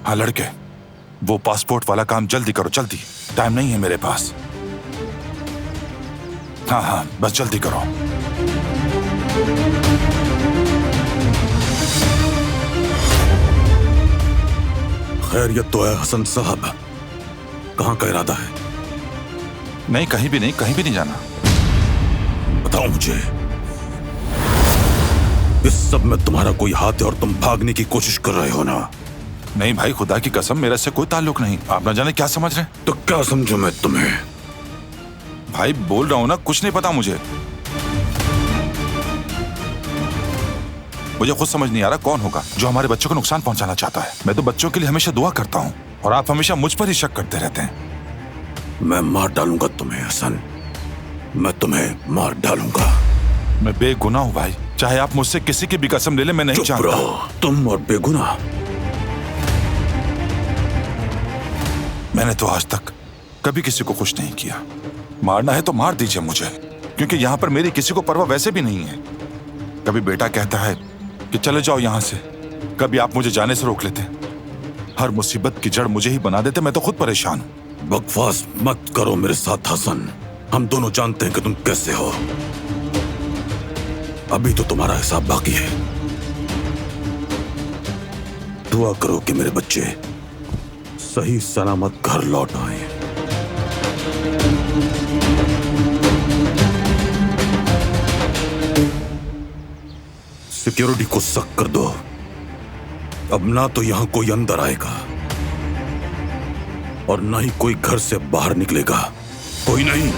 हाँ लड़के, वो पासपोर्ट वाला काम जल्दी करो, जल्दी, टाइम नहीं है मेरे पास। हाँ हाँ, बस जल्दी करो। खैरियत तो है हसन साहब, कहाँ का इरादा है? नहीं, कहीं भी नहीं, कहीं भी नहीं जाना। बताओ मुझे, इस सब में तुम्हारा कोई हाथ है और तुम भागने की कोशिश कर रहे हो ना? नहीं भाई, खुदा की कसम, मेरा इससे कोई ताल्लुक नहीं। आप ना जाने क्या समझ रहे हैं। तो क्या समझूं मैं तुम्हें? भाई बोल रहा हूं ना, कुछ नहीं पता मुझे। मुझे खुद समझ नहीं आ रहा कौन होगा जो हमारे बच्चों को नुकसान पहुंचाना चाहता है। मैं तो बच्चों के लिए हमेशा दुआ करता हूं और आप हमेशा मुझ पर ही शक करते रहते हैं। मैं मार डालूंगा तुम्हें हसन, मैं तुम्हें मार डालूंगा। मैं बेगुनाह हूं भाई, चाहे आप मुझसे किसी की भी कसम ले ले, मैं नहीं चुप जानता। रहो, तुम और बेगुनाह। मैंने तो आज तक कभी किसी को खुश नहीं किया। मारना है तो मार दीजिए मुझे, क्योंकि यहाँ पर मेरी किसी को परवाह वैसे भी नहीं है। कभी बेटा कहता है कि चले जाओ यहाँ से, कभी आप मुझे जाने से रोक लेते। हर मुसीबत की जड़ मुझे ही बना देते। मैं तो खुद परेशान हूँ। बकवास मत करो मेरे साथ हसन, हम दोनों जानते हैं कि तुम कैसे हो। अभी तो तुम्हारा हिसाब बाकी है। दुआ करो कि मेरे बच्चे सही सलामत घर लौट आए। सिक्योरिटी को सख्त कर दो, अब ना तो यहां कोई अंदर आएगा और ना ही कोई घर से बाहर निकलेगा। कोई नहीं।